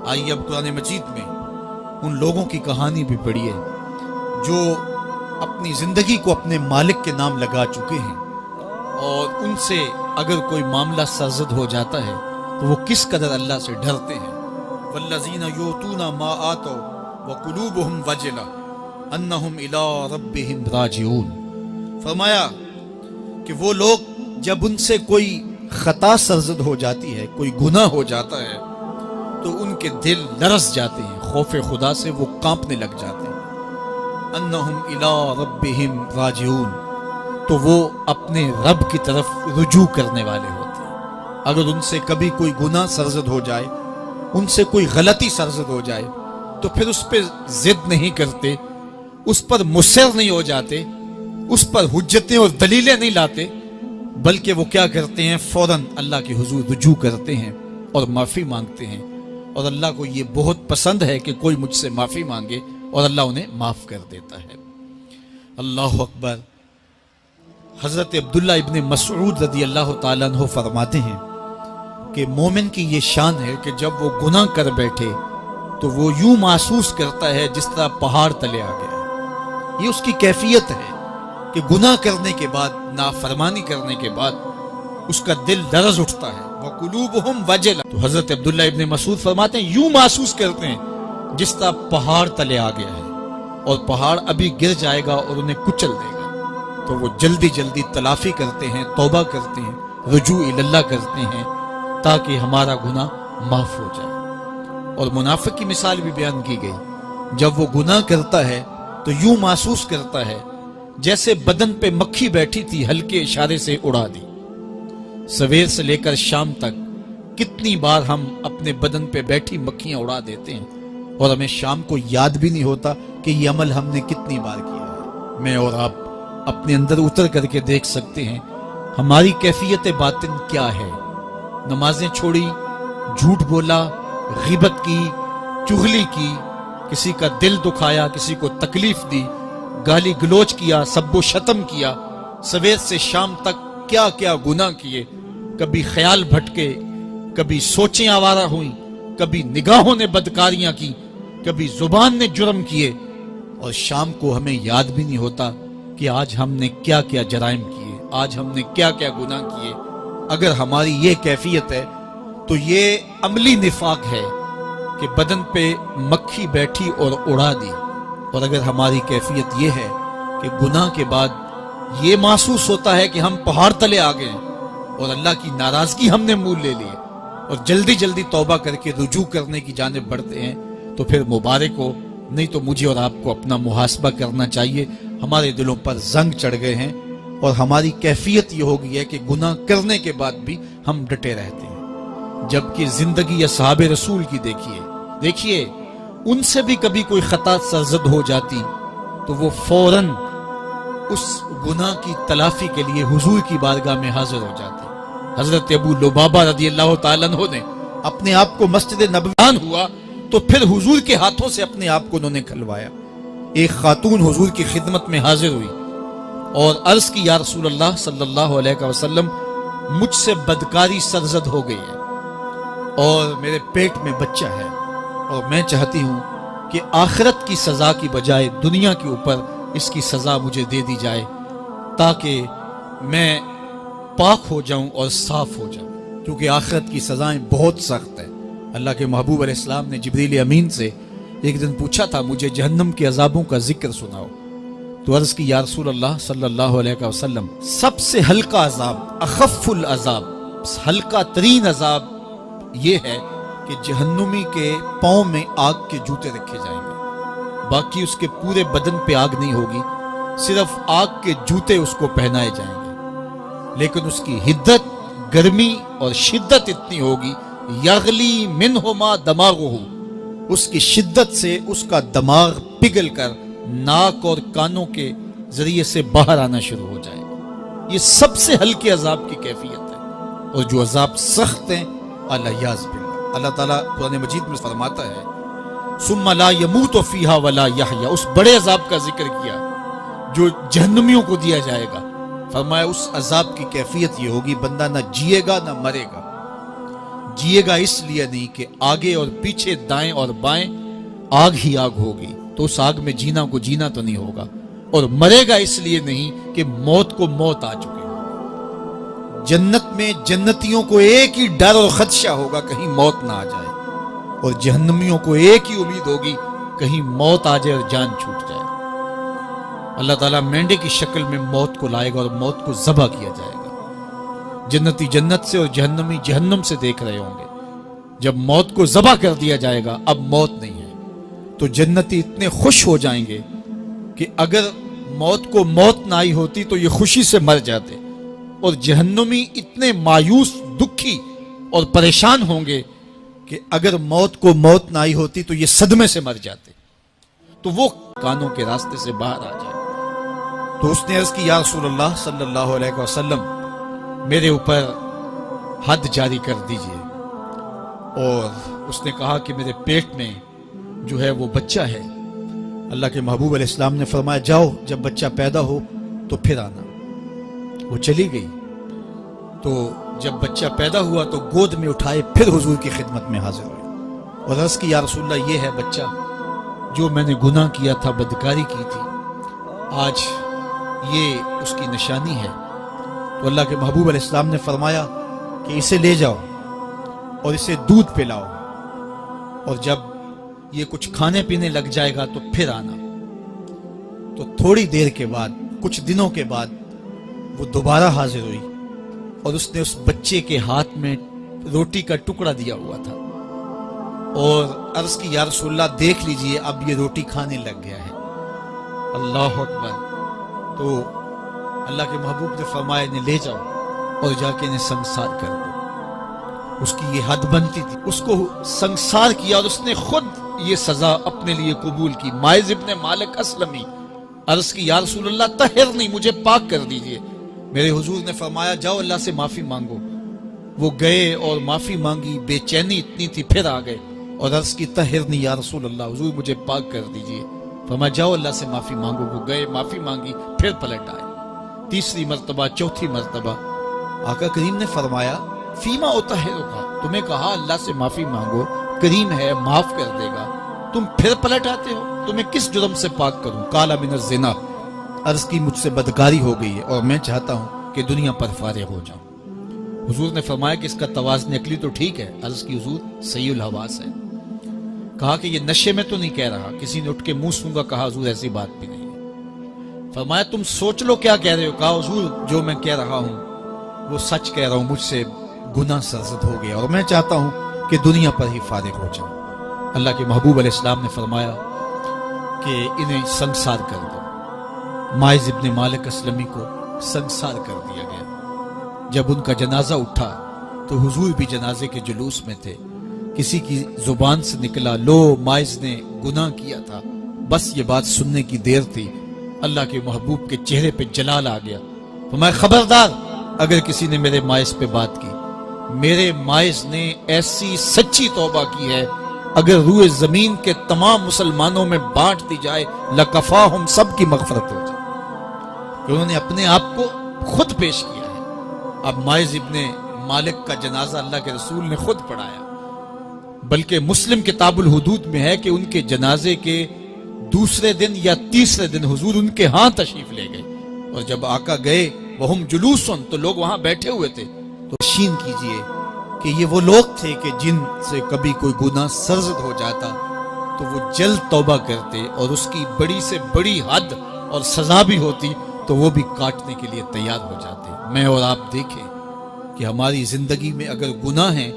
آئیے اب قرآن مجید میں ان لوگوں کی کہانی بھی پڑھیے جو اپنی زندگی کو اپنے مالک کے نام لگا چکے ہیں، اور ان سے اگر کوئی معاملہ سرزد ہو جاتا ہے تو وہ کس قدر اللہ سے ڈرتے ہیں۔ والذین یؤتون ما آتوا وقلوبہم وجلہ انہم الی ربہم راجعون۔ فرمایا کہ وہ لوگ جب ان سے کوئی خطا سرزد ہو جاتی ہے، کوئی گناہ ہو جاتا ہے، تو ان کے دل لرز جاتے ہیں، خوف خدا سے وہ کانپنے لگ جاتے ہیں۔ انہم الی ربہم راجعون، تو وہ اپنے رب کی طرف رجوع کرنے والے ہوتے ہیں۔ اگر ان سے کبھی کوئی گناہ سرزد ہو جائے، ان سے کوئی غلطی سرزد ہو جائے، تو پھر اس پہ ضد نہیں کرتے، اس پر مصر نہیں ہو جاتے، اس پر حجتیں اور دلیلیں نہیں لاتے، بلکہ وہ کیا کرتے ہیں، فوراً اللہ کے حضور رجوع کرتے ہیں اور معافی مانگتے ہیں۔ اور اللہ کو یہ بہت پسند ہے کہ کوئی مجھ سے معافی مانگے، اور اللہ انہیں معاف کر دیتا ہے۔ اللہ اکبر۔ حضرت عبداللہ ابن مسعود رضی اللہ تعالیٰ عنہ فرماتے ہیں کہ مومن کی یہ شان ہے کہ جب وہ گناہ کر بیٹھے تو وہ یوں محسوس کرتا ہے جس طرح پہاڑ تلے آ گیا ہے۔ یہ اس کی کیفیت ہے کہ گناہ کرنے کے بعد، نافرمانی کرنے کے بعد اس کا دل لرز اٹھتا ہے۔ وَقُلُوبُهُمْ وَجِلَةٌ، تو حضرت عبداللہ ابن مسعود فرماتے ہیں یوں محسوس کرتے ہیں جس طرح پہاڑ تلے آ گیا ہے، اور پہاڑ ابھی گر جائے گا اور انہیں کچل دے گا۔ تو وہ جلدی جلدی تلافی کرتے ہیں، توبہ کرتے ہیں، رجوع اللہ کرتے ہیں تاکہ ہمارا گناہ معاف ہو جائے۔ اور منافق کی مثال بھی بیان کی گئی، جب وہ گناہ کرتا ہے تو یوں محسوس کرتا ہے جیسے بدن پہ مکھی بیٹھی تھی، ہلکے اشارے سے اڑا دی۔ سویر سے لے کر شام تک کتنی بار ہم اپنے بدن پہ بیٹھی مکھیاں اڑا دیتے ہیں، اور ہمیں شام کو یاد بھی نہیں ہوتا کہ یہ عمل ہم نے کتنی بار کیا ہے۔ میں اور آپ اپنے اندر اتر کر کے دیکھ سکتے ہیں ہماری کیفیت باطن کیا ہے۔ نمازیں چھوڑی، جھوٹ بولا، غیبت کی، چغلی کی، کسی کا دل دکھایا، کسی کو تکلیف دی، گالی گلوچ کیا، سب و شتم کیا، سویر سے شام تک کیا کیا گناہ کیے۔ کبھی خیال بھٹکے، کبھی سوچیں آوارہ ہوئیں، کبھی نگاہوں نے بدکاریاں کی، کبھی زبان نے جرم کیے، اور شام کو ہمیں یاد بھی نہیں ہوتا کہ آج ہم نے کیا کیا جرائم کیے، آج ہم نے کیا کیا گناہ کیے۔ اگر ہماری یہ کیفیت ہے تو یہ عملی نفاق ہے کہ بدن پہ مکھی بیٹھی اور اڑا دی۔ اور اگر ہماری کیفیت یہ ہے کہ گناہ کے بعد یہ محسوس ہوتا ہے کہ ہم پہاڑ تلے آ گئے اور اللہ کی ناراضگی ہم نے مول لے لی، اور جلدی جلدی توبہ کر کے رجوع کرنے کی جانب بڑھتے ہیں، تو پھر مبارک ہو۔ نہیں تو مجھے اور آپ کو اپنا محاسبہ کرنا چاہیے، ہمارے دلوں پر زنگ چڑھ گئے ہیں، اور ہماری کیفیت یہ ہو گئی ہے کہ گناہ کرنے کے بعد بھی ہم ڈٹے رہتے ہیں۔ جبکہ زندگی اصحاب رسول کی دیکھیے ان سے بھی کبھی کوئی خطا سرزد ہو جاتی تو وہ فوراً اس گناہ کی تلافی کے لیے حضور کی بارگاہ میں حاضر ہو جاتے۔ حضرت ابو لبابہ رضی اللہ تعالیٰ عنہ نے اپنے آپ کو مسجد نبوی ہوا تو پھر حضور کے ہاتھوں سے اپنے آپ کو انہوں نے کھلوایا۔ ایک خاتون حضور کی خدمت میں حاضر ہوئی اور عرض کی، یا رسول اللہ صلی اللہ علیہ وسلم، مجھ سے بدکاری سرزد ہو گئی ہے اور میرے پیٹ میں بچہ ہے، اور میں چاہتی ہوں کہ آخرت کی سزا کی بجائے دنیا کے اوپر اس کی سزا مجھے دے دی جائے تاکہ میں پاک ہو جاؤں اور صاف ہو جاؤں، کیونکہ آخرت کی سزائیں بہت سخت ہیں۔ اللہ کے محبوب علیہ السلام نے جبریل امین سے ایک دن پوچھا تھا، مجھے جہنم کے عذابوں کا ذکر سناؤ، تو عرض کی، یا رسول اللہ صلی اللہ علیہ وسلم، سب سے ہلکا عذاب، اخف العذاب، ہلکا ترین عذاب یہ ہے کہ جہنمی کے پاؤں میں آگ کے جوتے رکھے جائیں گے، باقی اس کے پورے بدن پہ آگ نہیں ہوگی، صرف آگ کے جوتے اس کو پہنائے جائیں گے، لیکن اس کی حدت، گرمی اور شدت اتنی ہوگی، یغلی منہما دماغہ، اس کی شدت سے اس کا دماغ پگھل کر ناک اور کانوں کے ذریعے سے باہر آنا شروع ہو جائے گا۔ یہ سب سے ہلکے عذاب کی کیفیت ہے، اور جو عذاب سخت ہیں، الیاذ باللہ، اللہ تعالیٰ قرآن مجید میں فرماتا ہے، ثم لا يموت فیہا ولا یحیا، اس بڑے عذاب کا ذکر کیا جو جہنمیوں کو دیا جائے گا۔ فرمایا اس عذاب کی کیفیت یہ ہوگی، بندہ نہ جیے گا نہ مرے گا، جیے گا اس لیے نہیں کہ آگے اور پیچھے دائیں اور بائیں آگ ہی آگ ہوگی، تو اس آگ میں جینا کو جینا تو نہیں ہوگا، اور مرے گا اس لیے نہیں کہ موت کو موت آ چکے ہو۔ جنت میں جنتیوں کو ایک ہی ڈر اور خدشہ ہوگا کہیں موت نہ آ جائے، اور جہنمیوں کو ایک ہی امید ہوگی کہیں موت آ جائے اور جان چھوٹ جائے۔ اللہ تعالیٰ مینڈے کی شکل میں موت کو لائے گا اور موت کو ذبح کیا جائے گا۔ جنتی جنت سے اور جہنمی جہنم سے دیکھ رہے ہوں گے، جب موت کو ذبح کر دیا جائے گا اب موت نہیں ہے، تو جنتی اتنے خوش ہو جائیں گے کہ اگر موت کو موت نہ آئی ہوتی تو یہ خوشی سے مر جاتے، اور جہنمی اتنے مایوس دکھی اور پریشان ہوں گے کہ اگر موت کو موت نہ آئی ہوتی تو یہ صدمے سے مر جاتے، تو وہ کانوں کے راستے سے باہر آ جائے۔ تو اس نے عرض کی یا رسول اللہ صلی اللہ علیہ وسلم میرے اوپر حد جاری کر دیجئے، اور اس نے کہا کہ میرے پیٹ میں جو ہے وہ بچہ ہے۔ اللہ کے محبوب علیہ السلام نے فرمایا جاؤ جب بچہ پیدا ہو تو پھر آنا۔ وہ چلی گئی، تو جب بچہ پیدا ہوا تو گود میں اٹھائے پھر حضور کی خدمت میں حاضر ہوئے اور عرض کی یا رسول اللہ یہ ہے بچہ جو میں نے گناہ کیا تھا، بدکاری کی تھی، آج یہ اس کی نشانی ہے۔ تو اللہ کے محبوب علیہ السلام نے فرمایا کہ اسے لے جاؤ اور اسے دودھ پلاؤ، اور جب یہ کچھ کھانے پینے لگ جائے گا تو پھر آنا۔ تو تھوڑی دیر کے بعد، کچھ دنوں کے بعد وہ دوبارہ حاضر ہوئی، اور اس نے اس بچے کے ہاتھ میں روٹی کا ٹکڑا دیا ہوا تھا، اور عرض کی یا رسول اللہ دیکھ لیجئے اب یہ روٹی کھانے لگ گیا ہے۔ اللہ اکبر۔ تو اللہ کے محبوب نے فرمایا انہیں لے جاؤ اور جا کے انہیں سنگسار کر دو۔ اس کی یہ حد بنتی تھی، اس کو سنگسار کیا، اور اس نے خود یہ سزا اپنے لیے قبول کی۔ مائز ابن مالک اسلمی عرض کی یا رسول اللہ طہرنی، مجھے پاک کر دیجئے۔ میرے حضور نے فرمایا جاؤ اللہ سے معافی مانگو۔ وہ گئے اور معافی مانگی، بے چینی اتنی تھی، پھر آ گئے اور عرض کی طہرنی یا رسول اللہ، حضور مجھے پاک کر دیجئے۔ فرمایا جاؤ اللہ سے معافی مانگو۔ وہ گئے، معافی مانگی، پھر پلٹ آئے، تیسری مرتبہ، چوتھی مرتبہ۔ آقا کریم نے فرمایا فیما اطہرک، تمہیں کہا اللہ سے معافی مانگو، کریم ہے معاف کر دے گا، تم پھر پلٹ آتے ہو، تمہیں کس جرم سے پاک کروں؟ قال من الزنا، عرض کی مجھ سے بدکاری ہو گئی ہے اور میں چاہتا ہوں کہ دنیا پر فارغ ہو جاؤں۔ حضور نے فرمایا کہ اس کا توازن عقلی تو ٹھیک ہے، عرض کی حضور صحیح الحواس ہے۔ کہا کہ یہ نشے میں تو نہیں کہہ رہا، کسی نے اٹھ کے منہ سونگا، کہا حضور ایسی بات بھی نہیں ہے۔ فرمایا تم سوچ لو کیا کہہ رہے ہو؟ کہا حضور جو میں کہہ رہا ہوں وہ سچ کہہ رہا ہوں، مجھ سے گناہ سرزد ہو گیا اور میں چاہتا ہوں کہ دنیا پر ہی فارغ ہو جاؤں۔ اللہ کے محبوب علیہ السلام نے فرمایا کہ انہیں سنگسار کر دو۔ مائز ابن مالک اسلمی کو سنگسار کر دیا گیا۔ جب ان کا جنازہ اٹھا تو حضور بھی جنازے کے جلوس میں تھے۔ کسی کی زبان سے نکلا لو مائز نے گناہ کیا تھا، بس یہ بات سننے کی دیر تھی، اللہ کے محبوب کے چہرے پہ جلال آ گیا۔ فرمایا خبردار اگر کسی نے میرے مائز پہ بات کی، میرے مائز نے ایسی سچی توبہ کی ہے اگر روئے زمین کے تمام مسلمانوں میں بانٹ دی جائے لکفاہم، سب کی مغفرت ہو جائے، کہ انہوں نے اپنے آپ کو خود پیش کیا ہے۔ اب مائز ابن مالک کا جنازہ اللہ کے رسول نے خود پڑھایا، بلکہ مسلم کتاب الحدود میں ہے کہ ان کے جنازے کے دوسرے دن یا تیسرے دن حضور ان کے ہاں تشریف لے گئے، اور جب آقا گئے وہم جلوسن، تو لوگ وہاں بیٹھے ہوئے تھے، تو یقین کیجئے کہ یہ وہ لوگ تھے کہ جن سے کبھی کوئی گناہ سرزد ہو جاتا تو وہ جلد توبہ کرتے، اور اس کی بڑی سے بڑی حد اور سزا بھی ہوتی تو وہ بھی کاٹنے کے لیے تیار ہو جاتے۔ میں اور آپ دیکھیں کہ ہماری زندگی میں اگر گناہ ہیں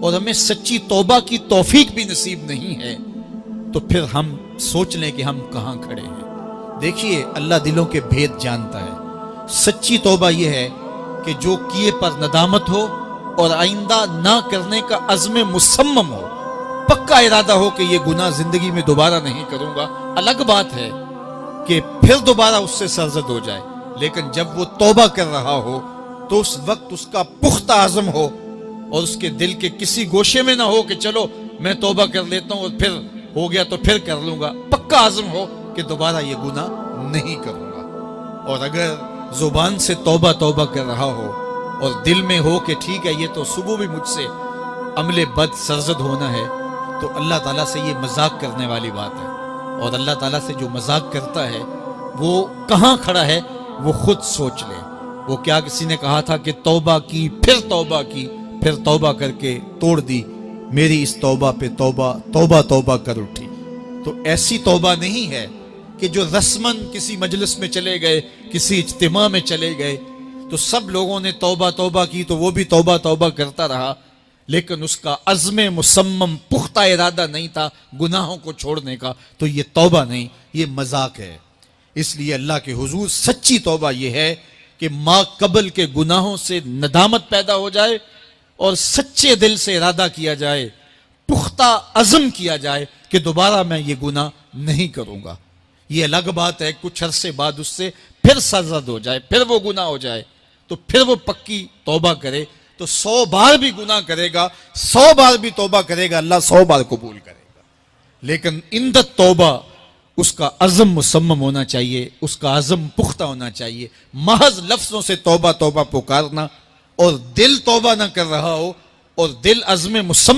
اور ہمیں سچی توبہ کی توفیق بھی نصیب نہیں ہے تو پھر ہم سوچ لیں کہ ہم کہاں کھڑے ہیں۔ دیکھیے اللہ دلوں کے بھید جانتا ہے۔ سچی توبہ یہ ہے کہ جو کیے پر ندامت ہو اور آئندہ نہ کرنے کا عزم مصمم ہو، پکا ارادہ ہو کہ یہ گناہ زندگی میں دوبارہ نہیں کروں گا۔ الگ بات ہے کہ پھر دوبارہ اس سے سرزد ہو جائے، لیکن جب وہ توبہ کر رہا ہو تو اس وقت اس کا پختہ عزم ہو اور اس کے دل کے کسی گوشے میں نہ ہو کہ چلو میں توبہ کر لیتا ہوں اور پھر ہو گیا تو پھر کر لوں گا۔ پکا عزم ہو کہ دوبارہ یہ گناہ نہیں کروں گا۔ اور اگر زبان سے توبہ توبہ کر رہا ہو اور دل میں ہو کہ ٹھیک ہے یہ تو صبح بھی مجھ سے عمل بد سرزد ہونا ہے تو اللہ تعالیٰ سے یہ مذاق کرنے والی بات ہے، اور اللہ تعالیٰ سے جو مذاق کرتا ہے وہ کہاں کھڑا ہے وہ خود سوچ لے۔ وہ کیا کسی نے کہا تھا کہ توبہ کی، پھر توبہ کر کے توڑ دی، میری اس توبہ پہ توبہ توبہ توبہ کر اٹھی۔ تو ایسی توبہ نہیں ہے کہ جو رسماً کسی مجلس میں چلے گئے، کسی اجتماع میں چلے گئے تو سب لوگوں نے توبہ توبہ کی تو وہ بھی توبہ توبہ کرتا رہا، لیکن اس کا عزم مصمم پختہ ارادہ نہیں تھا گناہوں کو چھوڑنے کا، تو یہ توبہ نہیں، یہ مذاق ہے۔ اس لیے اللہ کے حضور سچی توبہ یہ ہے کہ ما قبل کے گناہوں سے ندامت پیدا ہو جائے اور سچے دل سے ارادہ کیا جائے، پختہ عزم کیا جائے کہ دوبارہ میں یہ گناہ نہیں کروں گا۔ یہ الگ بات ہے کچھ عرصے بعد اس سے پھر سرزد ہو جائے، پھر وہ گناہ ہو جائے تو پھر وہ پکی توبہ کرے، تو 100 بار بھی گناہ کرے گا، 100 بار بھی توبہ کرے گا، اللہ 100 بار قبول کرے گا۔ لیکن اندت توبہ اس کا عزم مصمم ہونا چاہیے، اس کا عزم پختہ ہونا چاہیے۔ محض لفظوں سے توبہ توبہ پکارنا اور دل توبہ نہ کر رہا ہو اور دل عزم مصمم